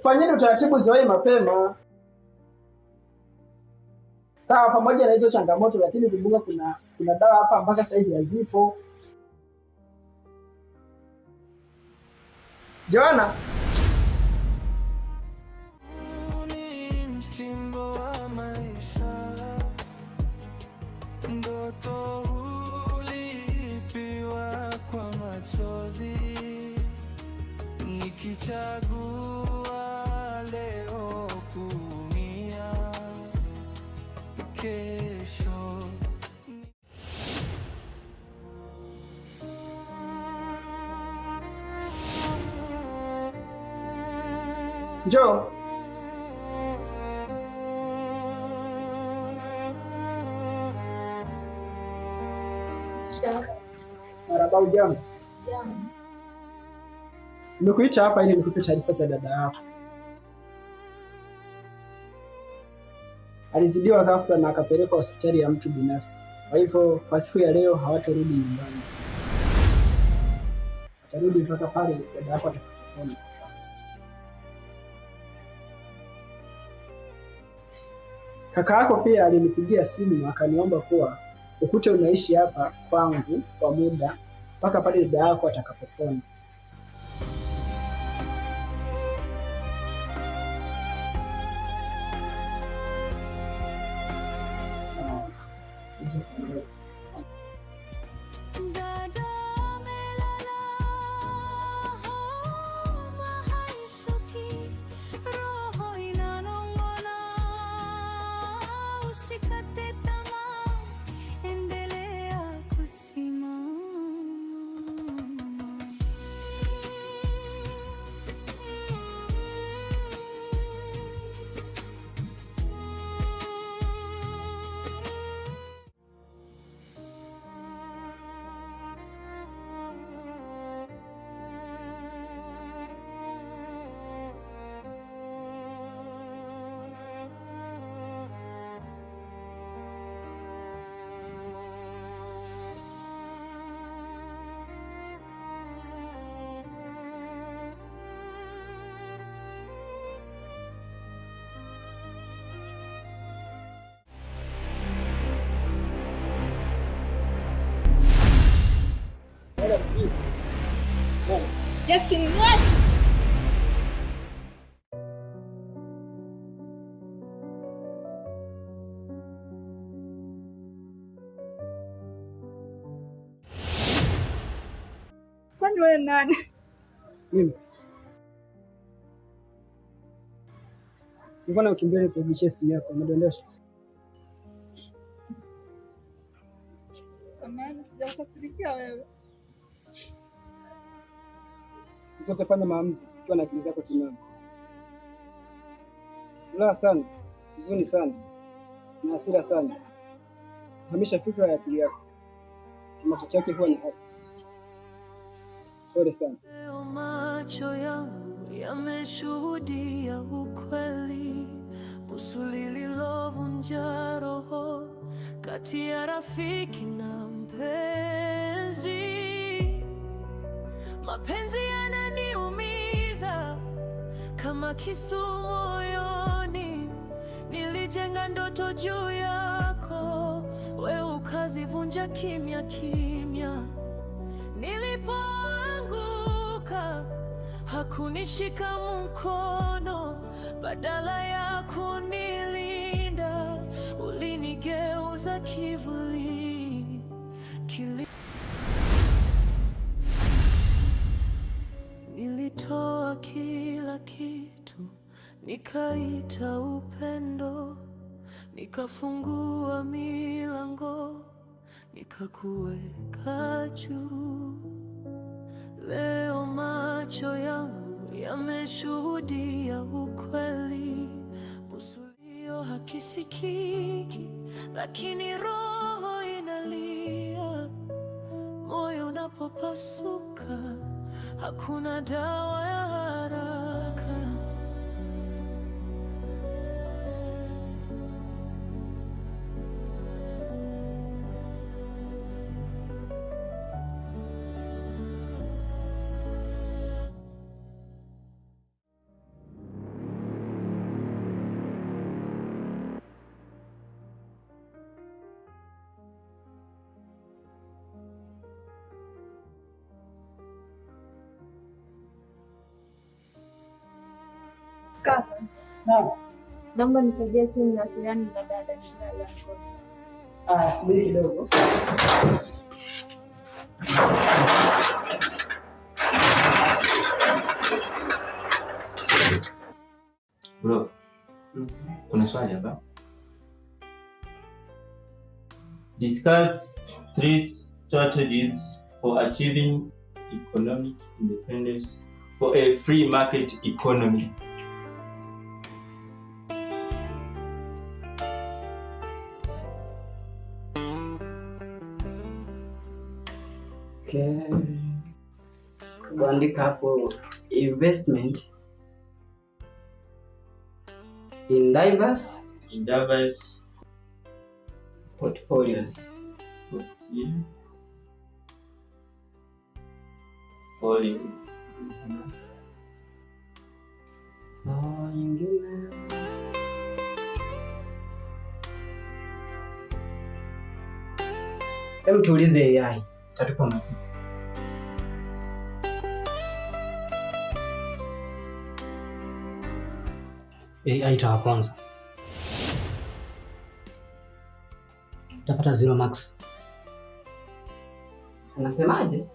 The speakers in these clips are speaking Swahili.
Fanyeni utaratibu ziwahi mapema. Sawa, pamoja na hizo changamoto, lakini kumbuka kuna dawa hapa mpaka sasa hivi hazipo. Joana, ndoto hulipiwa kwa machozi, nikichagua leo kuumia, kesho njoo. Marahaba, ujambo? Nimekuita hapa ili nikupe taarifa za dada yako. Alizidiwa ghafla na akapelekwa hospitali ya mtu binafsi. Kwa hivyo kwa siku ya leo hawatarudi nyumbani, atarudi mpaka pale dada yako atakapopona. Kaka yako pia alinipigia simu akaniomba kuwa ukute unaishi hapa kwangu kwa muda mpaka pale dada yako atakapopona. Justin, what? Kwani wewe nani? Mimi. Mbona ukimbele kurudishia simu yako umedondosha? Samahani, sijakasirikia wewe. Utafanya maamuzi ukiwa na akili zako timamu. Furaha sana, huzuni sana, na hasira sana. Hamisha fikra ya akili yako. Matokeo yake huwa ni hasi. Pole sana. Leo macho yangu yameshuhudia ukweli, busu lililovunja roho kati ya rafiki na mpenzi. Mapenzi yananiumiza kama kisu moyoni. Nilijenga ndoto juu yako, wewe ukazivunja kimya kimya. Nilipoanguka hakunishika mkono, badala ya kunilinda ulinigeuza kivuli. Nilitoa kila kitu, nikaita upendo, nikafungua milango, nikakuweka juu. Leo macho yangu yameshuhudia ukweli, usulio hakisikiki, lakini roho inalia. Moyo unapopasuka, hakuna dawa ya haraka. Kaka, naomba nisaidie simu na wasiliane na dada. Subiri kidogo. Bro, kuna swali hapa. Discuss 3 strategies for achieving economic independence for a free market economy. Okay. Kuandika hapo investment in diverse portfolios. Nyingine tuulize AI tatupa majibu. AI itawaponza, utapata 0 max. Unasemaje?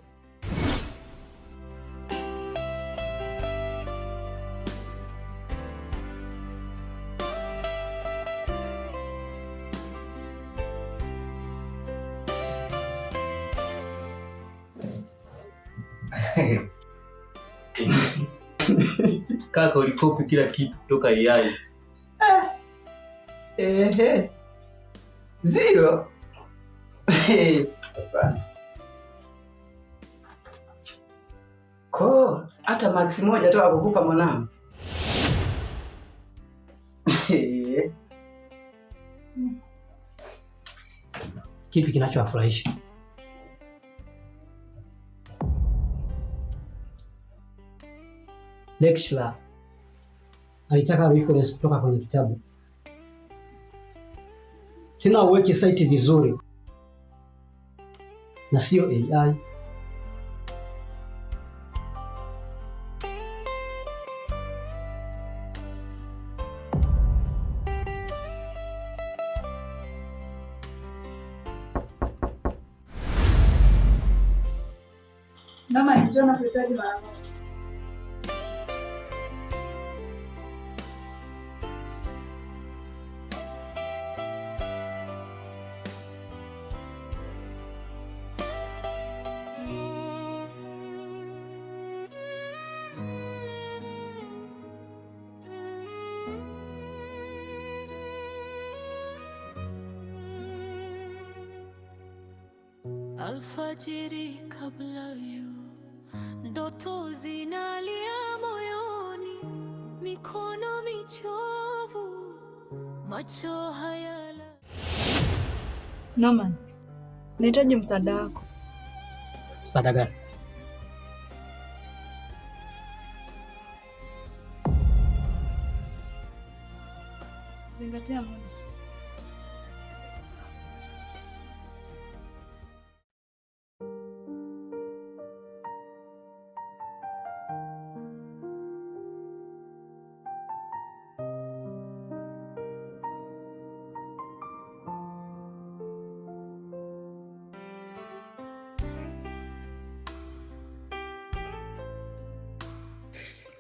Kaka, ulikopi kila kitu kutoka AI. 0. Ko hata max moja tu akukupa mwanangu. Kipi kinachowafurahisha? Lecturer alitaka reference kutoka kwenye kitabu, tena uweke site vizuri na sio AI. Mama, njoo nakuhitaji mara moja. Alfajiri kabla ndoto zinalia moyoni, mikono michovu, macho hayala. Norman, nahitaji msaada wako. Msaada gani? Zingatia muda.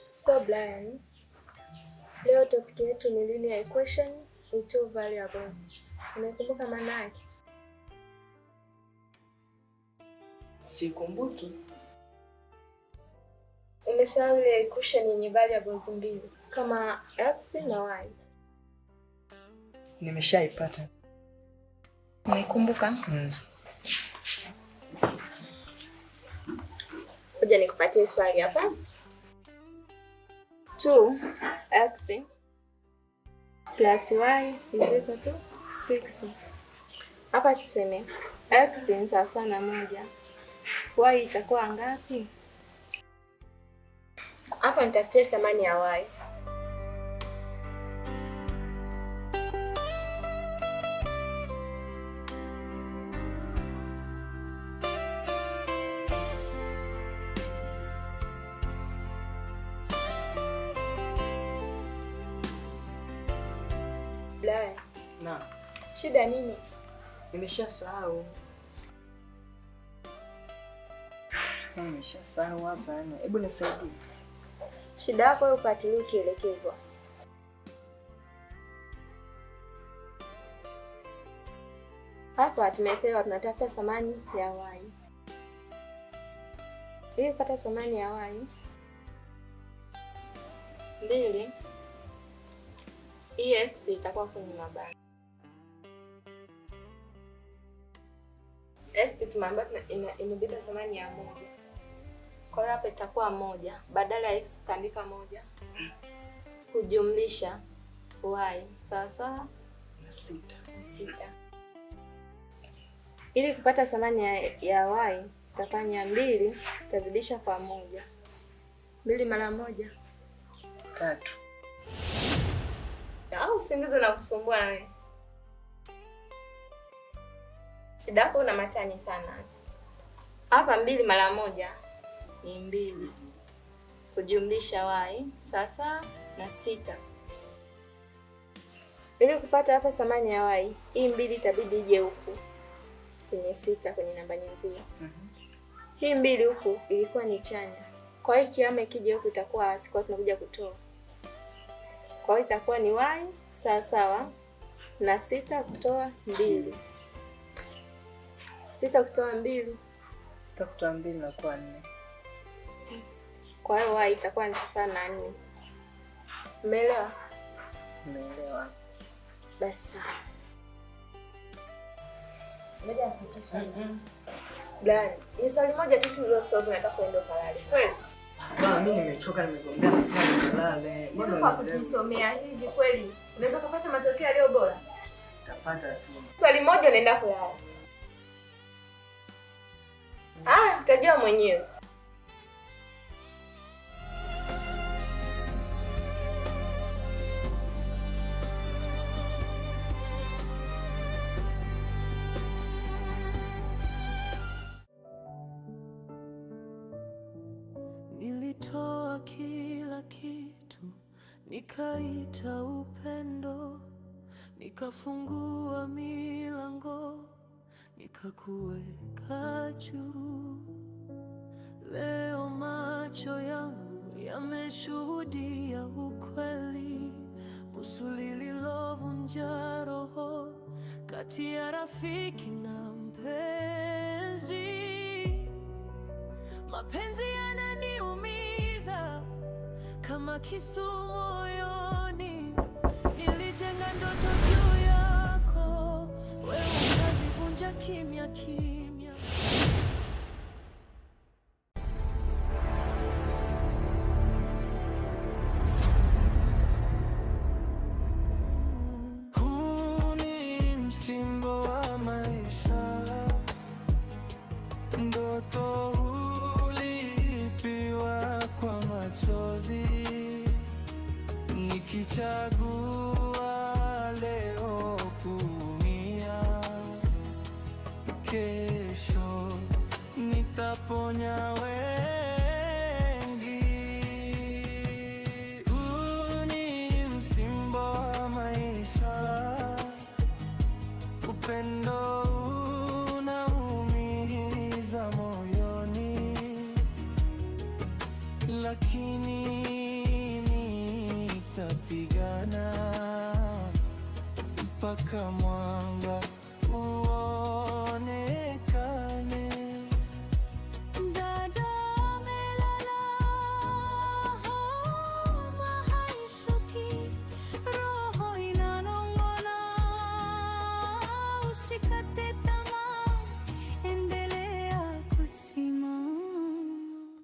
So Brian, leo topic yetu ni linear equation with two variables. Unakumbuka maana yake? Sikumbuki. Umesahau ile equation yenye variables mbili kama x na y. Nimeshaipata. Unakumbuka? Ngoja nikupatie swali hapa. 2x plus y is equal to 6. Hapa tuseme x ni sawa na 1. Y itakuwa ngapi? Hapa nitafutie thamani ya y. Brian. Na Shida nini? nimeshasahau. Nimeshasahau hapa yani. Hebu nisaidie. Shida yako wewe ufuatilie ukielekezwa. Hapa tumepewa tunatafuta thamani ya y. Ili kupata thamani ya y 2, hii x itakuwa kwenye mabano. X tumeambiwa imebeba thamani ya 1. Kwa hiyo hapa itakuwa 1. Badala ya x tutaandika 1 kujumlisha y sawa Na 6. Ili kupata thamani ya y tutafanya 2 tutazidisha kwa 1. 2 mara 1 3. Au usingizi unakusumbua na wewe? Shida yako una matani sana. Hapa 2 mara 1 ni 2 kujumlisha y sasa na 6. Ili kupata hapa thamani ya y, hii 2 itabidi ije huku kwenye 6 kwenye namba nyenzio. Hii 2 huku ilikuwa ni chanya. Kwa hiyo kiama kija huku itakuwa hasi, kwa tunakuja kutoa. Kwa hiyo itakuwa ni y sawa na 6 kutoa 2. 6 kutoa 2. 6 kutoa 2 inakuwa 4. Kwa hiyo y itakuwa ni sawa na 4. Umeelewa? Umeelewa? Basi. Ngoja nipite swali. Brian, ni swali moja tu tulilosoma nataka kuenda kalale. Kweli? Bwana mimi nimechoka nimegombea nilale. Mbona kwa kujisomea hivi kweli? Unaweza kupata matokeo yaliyo bora? Tapata tu. Swali moja unaenda kulala. Utajua mwenyewe. Nilitoa kila kitu, nikaita upendo, nikafungua milango, nikakuweka juu. Leo macho yangu yameshuhudia ukweli, busu lililovunja roho kati ya rafiki na mpenzi. Mapenzi yananiumiza kama kisu moyoni. Nilijenga ndoto juu yako, wewe ukazivunja kimya kimya. Huu ni msimbo wa maisha, ndoto hulipiwa kwa machozi. Nikichagua leo kuumia, kesho nitaponya wengi. Huu ni msimbo wa maisha, upendo unaumiza moyoni, lakini nitapigana mpaka mwanga